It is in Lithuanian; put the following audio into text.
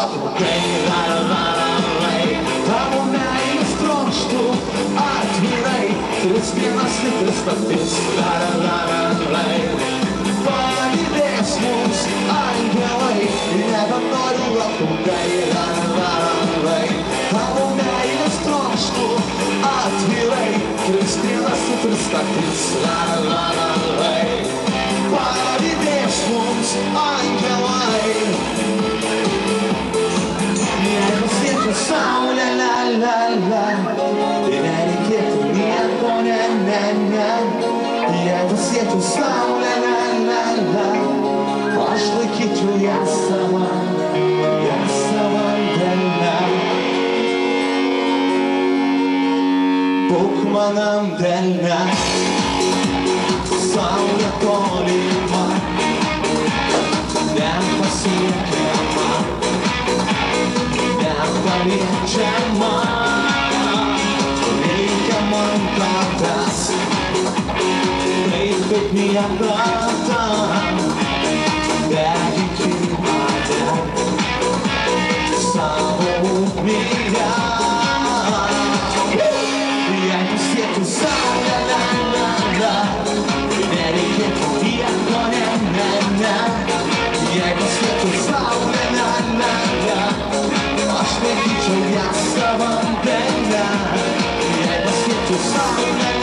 Kai tavo meilės troškų atvirai, tris dienas ir tris naktis. Palydės mums angelai, nebenoriu aplunkai. Tavo meilės troškų atvirai, tris dienas ir tris naktis. Palydės mums angelai. Jeigu siečiu saulę, tai nereikėtų nieko, Jeigu siečiu saulę, aš laikyčiau ją savo delne. Būk manam delne, saulė tolima, nepasiekiama, nepaliečiama. Reikia man tavęs, taip kaip niekada, deginti mane savo ugnyje. Jeigu siekiu saulę, nereikėtų nieko, Jeigu siekiu saulę, aš laikyčiau ją savo delne. Jeigu siekiu saulę,